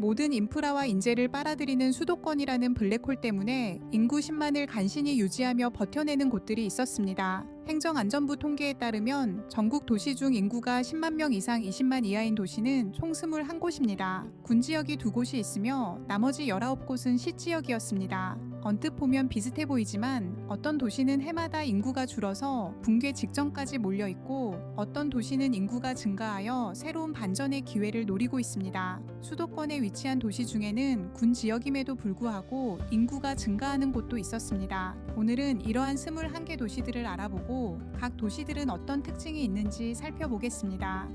모든 인프라와 인재를 빨아들이는 수도권이라는 블랙홀 때문에 인구 10만을 간신히 유지하며 버텨내는 곳들이 있었습니다. 행정안전부 통계에 따르면 전국 도시 중 인구가 10만 명 이상 20만 이하인 도시는 총 21곳입니다. 군지역이 2곳이 있으며 나머지 19곳은 시지역이었습니다. 언뜻 보면 비슷해 보이지만 어떤 도시는 해마다 인구가 줄어서 붕괴 직전까지 몰려있고 어떤 도시는 인구가 증가하여 새로운 반전의 기회를 노리고 있습니다. 수도권에 위치한 도시 중에는 군 지역임에도 불구하고 인구가 증가하는 곳도 있었습니다. 오늘은 이러한 21개 도시들을 알아보고 각 도시들은 어떤 특징이 있는지 살펴보겠습니다.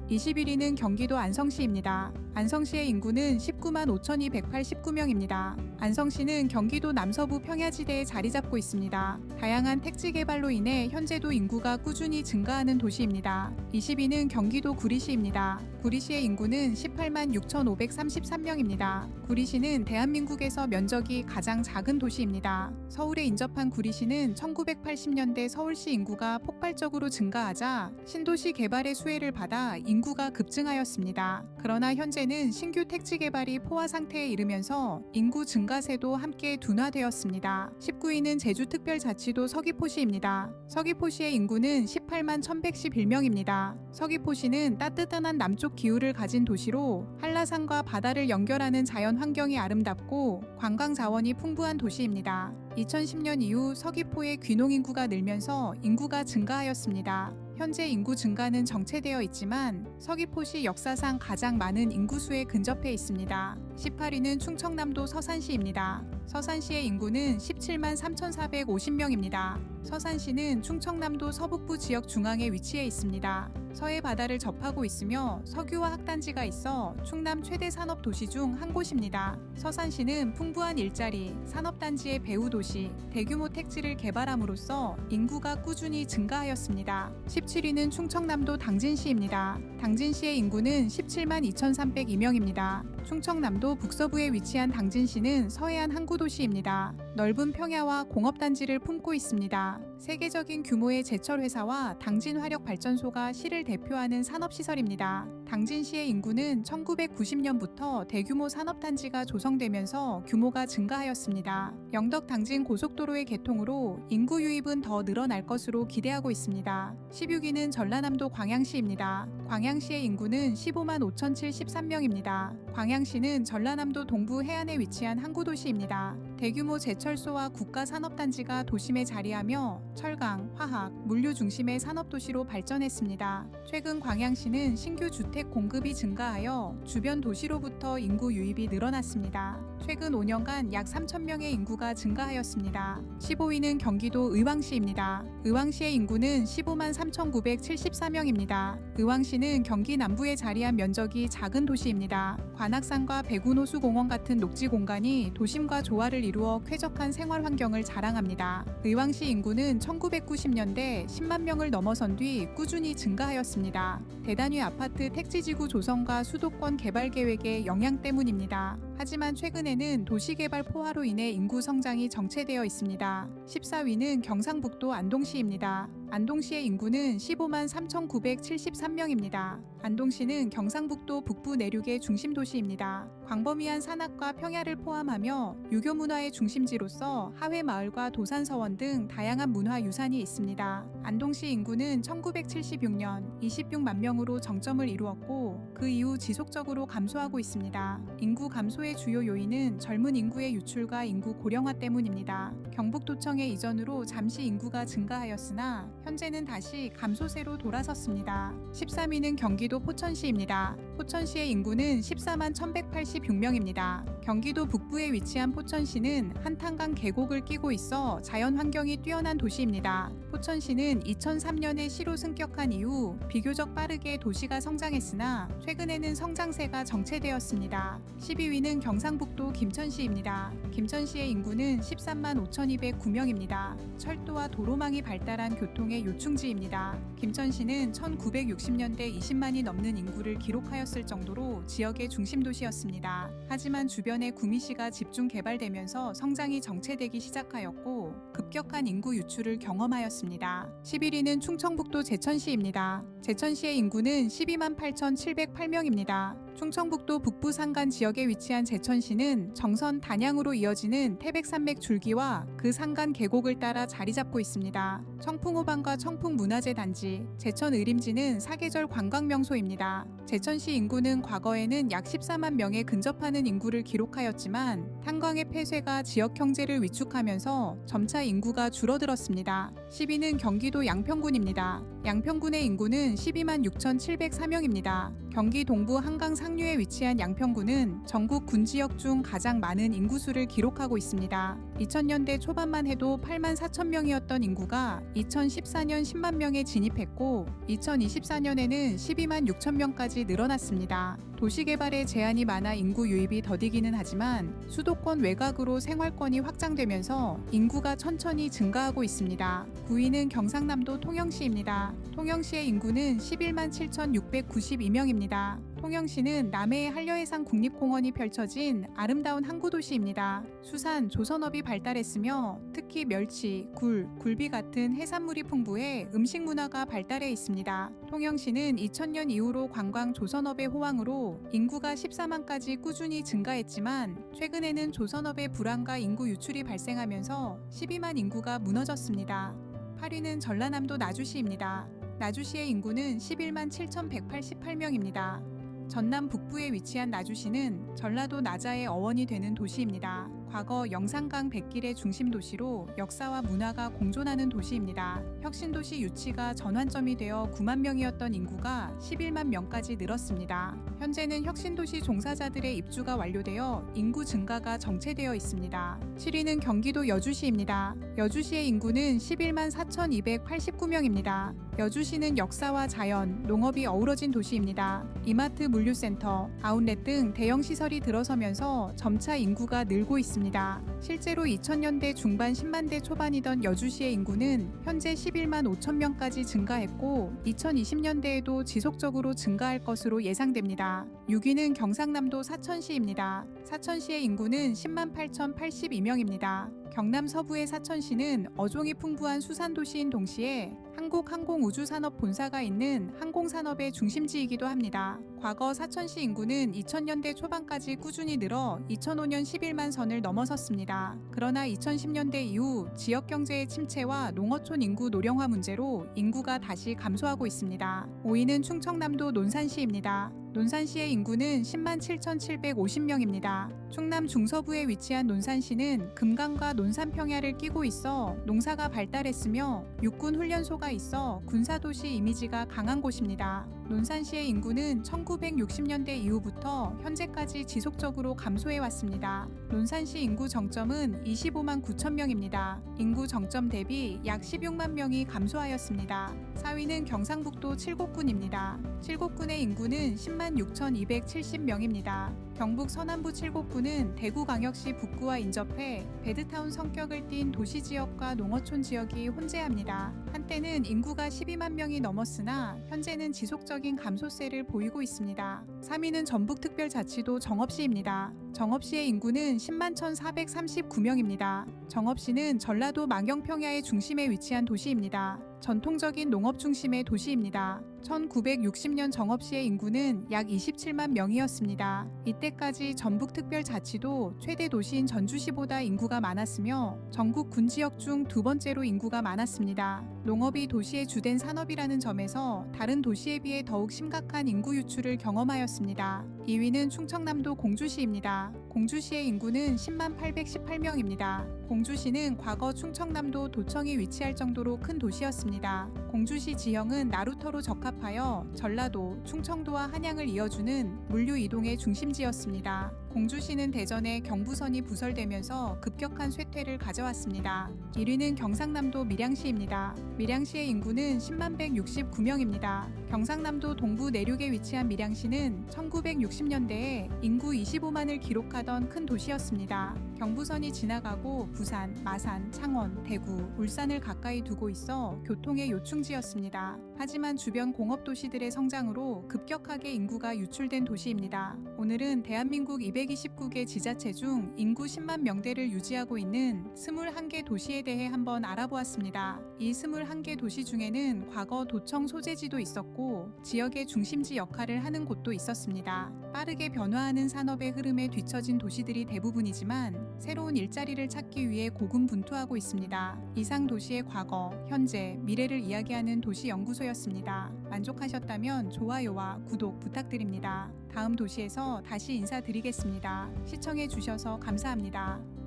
21위는 경기도 안성시입니다. 안성시의 인구는 19만 5,289명입니다. 안성시는 경기도 남서부 평야지대에 자리 잡고 있습니다. 다양한 택지 개발로 인해 현재도 인구가 꾸준히 증가하는 도시입니다. 20위는 경기도 구리시입니다. 구리시의 인구는 18만 6,533명입니다. 구리시는 대한민국에서 면적이 가장 작은 도시입니다. 서울에 인접한 구리시는 1980년대 서울시 인구가 폭발적으로 증가하자 신도시 개발의 수혜를 받아 인구가 급증하였습니다. 그러나 현재는 신규 택지 개발이 포화 상태에 이르면서 인구 증가세도 함께 둔화되었습니다. 19위는 제주특별자치도 서귀포시입니다. 서귀포시의 인구는 18만 1,111명입니다. 서귀포시는 따뜻한 남쪽 기후를 가진 도시로 한라산과 바다를 연결하는 자연 환경이 아름답고 관광 자원이 풍부한 도시입니다. 2010년 이후 서귀포의 귀농 인구가 늘면서 인구가 증가하였습니다. 현재 인구 증가는 정체되어 있지만 서귀포시 역사상 가장 많은 인구수에 근접해 있습니다. 18위는 충청남도 서산시입니다. 서산시의 인구는 17만 3,450명입니다. 서산시는 충청남도 서북부 지역 중앙에 위치해 있습니다. 서해 바다를 접하고 있으며 석유화 학단지가 있어 충남 최대 산업 도시 중 한 곳입니다. 서산시는 풍부한 일자리, 산업단지의 배후 도시, 대규모 택지를 개발함으로써 인구가 꾸준히 증가하였습니다. 17위는 충청남도 당진시입니다. 당진시의 인구는 17만 2,302명입니다. 충청남도 북서부에 위치한 당진시는 서해안 항구도시입니다. 넓은 평야와 공업단지를 품고 있습니다. 세계적인 규모의 제철회사와 당진화력발전소가 시를 대표하는 산업시설입니다. 당진시의 인구는 1990년부터 대규모 산업단지가 조성되면서 규모가 증가하였습니다. 영덕 당진 고속도로의 개통으로 인구 유입은 더 늘어날 것으로 기대하고 있습니다. 16위는 전라남도 광양시입니다. 광양시의 인구는 15만 5,073명입니다. 광양시는 전라남도 동부 해안에 위치한 항구도시입니다. 대규모 제철소와 국가산업단지가 도심에 자리하며 철강, 화학, 물류 중심의 산업도시로 발전했습니다. 최근 광양시는 신규 주택 공급이 증가하여 주변 도시로부터 인구 유입이 늘어났습니다. 최근 5년간 약 3,000명의 인구가 증가하였습니다. 15위는 경기도 의왕시입니다. 의왕시의 인구는 15만 3,974명입니다. 의왕시는 경기 남부에 자리한 면적이 작은 도시입니다. 관악산과 백운호수공원 같은 녹지 공간이 도심과 조화를 이루어 쾌적한 생활 환경을 자랑합니다. 의왕시 인구는 1990년대 10만 명을 넘어선 뒤 꾸준히 증가하였습니다. 대단위 아파트 택지지구 조성과 수도권 개발 계획의 영향 때문입니다. 하지만 최근에는 도시개발 포화로 인해 인구 성장이 정체되어 있습니다. 14위는 경상북도 안동시입니다. 안동시의 인구는 15만 3,973명입니다. 안동시는 경상북도 북부 내륙의 중심도시입니다. 광범위한 산악과 평야를 포함하며 유교 문화의 중심지로서 하회마을과 도산서원 등 다양한 문화유산이 있습니다. 안동시 인구는 1976년 26만 명으로 정점을 이루었고 그 이후 지속적으로 감소하고 있습니다. 인구 감소의 주요 요인은 젊은 인구의 유출과 인구 고령화 때문입니다. 경북도청의 이전으로 잠시 인구가 증가하였으나 현재는 다시 감소세로 돌아섰습니다. 13위는 경기도 포천시입니다. 포천시의 인구는 14만 1,186명입니다. 경기도 북부에 위치한 포천시는 한탄강 계곡을 끼고 있어 자연 환경이 뛰어난 도시입니다. 포천시는 2003년에 시로 승격한 이후 비교적 빠르게 도시가 성장했으나 최근에는 성장세가 정체되었습니다. 12위는 경상북도 김천시입니다. 김천시의 인구는 13만 5,209명입니다. 철도와 도로망이 발달한 교통의 요충지입니다. 김천시는 1960년대 20만이 넘는 인구를 기록하였을 정도로 지역의 중심 도시였습니다. 있었습니다. 하지만 주변에 구미시가 집중 개발되면서 성장이 정체되기 시작하였고 급격한 인구 유출을 경험하였습니다. 11위는 충청북도 제천시입니다. 제천시의 인구는 12만 8,708명입니다. 충청북도 북부 산간 지역에 위치한 제천시는 정선 단양으로 이어지는 태백산맥 줄기와 그 산간 계곡을 따라 자리 잡고 있습니다. 청풍호반과 청풍문화재 단지, 제천의림지는 사계절 관광명소입니다. 제천시 인구는 과거에는 약 14만 명에 근접하는 인구를 기록하였지만 탄광의 폐쇄가 지역 경제를 위축하면서 점차 인구가 줄어들었습니다. 10위는 경기도 양평군입니다. 양평군의 인구는 12만 6,704명입니다. 경기 동부 한강 상류에 위치한 양평군은 전국 군지역 중 가장 많은 인구수를 기록하고 있습니다. 2000년대 초반만 해도 8만 4천 명이었던 인구가 2014년 10만 명에 진입했고 2024년에는 12만 6천 명까지 늘어났습니다. 도시개발에 제한이 많아 인구 유입이 더디기는 하지만 수도권 외곽으로 생활권이 확장되면서 인구가 천천히 증가하고 있습니다. 9위는 경상남도 통영시입니다. 통영시의 인구는 11만 7,692명입니다. 통영시는 남해의 한려해상 국립공원이 펼쳐진 아름다운 항구도시입니다. 수산, 조선업이 발달했으며 특히 멸치, 굴, 굴비 같은 해산물이 풍부해 음식 문화가 발달해 있습니다. 통영시는 2000년 이후로 관광 조선업의 호황으로 인구가 14만까지 꾸준히 증가했지만 최근에는 조선업의 불황과 인구 유출이 발생하면서 12만 인구가 무너졌습니다. 8위는 전라남도 나주시입니다. 나주시의 인구는 11만 7,188명입니다. 전남 북부에 위치한 나주시는 전라도 나자의 어원이 되는 도시입니다. 과거 영산강 백길의 중심 도시로 역사와 문화가 공존하는 도시입니다. 혁신도시 유치가 전환점이 되어 9만 명이었던 인구가 11만 명까지 늘었습니다. 현재는 혁신도시 종사자들의 입주가 완료되어 인구 증가가 정체되어 있습니다. 7위는 경기도 여주시입니다. 여주시의 인구는 11만 4,289명입니다. 여주시는 역사와 자연, 농업이 어우러진 도시입니다. 이마트 물류센터, 아웃렛 등 대형 시설이 들어서면서 점차 인구가 늘고 있습니다. 실제로 2000년대 중반 10만 대 초반이던 여주시의 인구는 현재 11만 5천 명까지 증가했고 2020년대에도 지속적으로 증가할 것으로 예상됩니다. 6위는 경상남도 사천시입니다. 사천시의 인구는 10만 8,082명입니다. 경남 서부의 사천시는 어종이 풍부한 수산도시인 동시에 한국항공우주산업 본사가 있는 항공산업의 중심지이기도 합니다. 과거 사천시 인구는 2000년대 초반까지 꾸준히 늘어 2005년 11만 선을 넘어섰습니다. 그러나 2010년대 이후 지역경제의 침체와 농어촌 인구 노령화 문제로 인구가 다시 감소하고 있습니다. 5위는 충청남도 논산시입니다. 논산시의 인구는 10만 7,750명입니다. 충남 중서부에 위치한 논산시는 금강과 논산평야를 끼고 있어 농사가 발달했으며 육군 훈련소가 있어 군사도시 이미지가 강한 곳입니다. 논산시의 인구는 1960년대 이후부터 현재까지 지속적으로 감소해왔습니다. 논산시 인구 정점은 25만 9천 명입니다. 인구 정점 대비 약 16만 명이 감소하였습니다. 4위는 경상북도 칠곡군입니다. 칠곡군의 인구는 10만 6,270명입니다. 경북 서남부 칠곡군은 대구광역시 북구와 인접해 베드타운 성격을 띤 도시지역과 농어촌 지역이 혼재합니다. 한때는 인구가 12만 명이 넘었으나 현재는 지속적인 감소세를 보이고 있습니다. 3위는 전북특별자치도 정읍시입니다. 정읍시의 인구는 10만 1,439명입니다. 정읍시는 전라도 망경평야의 중심에 위치한 도시입니다. 전통적인 농업 중심의 도시입니다. 1960년 정읍시의 인구는 약 27만 명이었습니다. 이때까지 전북특별자치도 최대 도시인 전주시보다 인구가 많았으며 전국 군지역 중 두 번째로 인구가 많았습니다. 농업이 도시의 주된 산업이라는 점에서 다른 도시에 비해 더욱 심각한 인구 유출을 경험하였습니다. 2위는 충청남도 공주시입니다. 공주시의 인구는 10만 818명입니다. 공주시는 과거 충청남도 도청이 위치할 정도로 큰 도시였습니다. 공주시 지형은 나루터로 적합하여 전라도, 충청도와 한양을 이어주는 물류 이동의 중심지였습니다. 공주시는 대전에 경부선이 부설되면서 급격한 쇠퇴를 가져왔습니다. 1위는 경상남도 밀양시입니다. 밀양시의 인구는 10만 169명입니다. 경상남도 동부 내륙에 위치한 밀양시는 1960년대에 인구 25만을 기록하던 큰 도시였습니다. 경부선이 지나가고 부산, 마산, 창원, 대구, 울산을 가까이 두고 있어 교통의 요충지였습니다. 하지만 주변 공업 도시들의 성장으로 급격하게 인구가 유출된 도시입니다. 오늘은 대한민국 229개 지자체 중 인구 10만 명대를 유지하고 있는 21개 도시에 대해 한번 알아보았습니다. 이 21개 도시 중에는 과거 도청 소재지도 있었고 지역의 중심지 역할을 하는 곳도 있었습니다. 빠르게 변화하는 산업의 흐름에 뒤처진 도시들이 대부분이지만 새로운 일자리를 찾기 위해 고군분투하고 있습니다. 이상 도시의 과거, 현재, 미래를 이야기하는 도시연구소였습니다. 만족하셨다면 좋아요와 구독 부탁드립니다. 다음 도시에서 다시 인사드리겠습니다. 시청해 주셔서 감사합니다.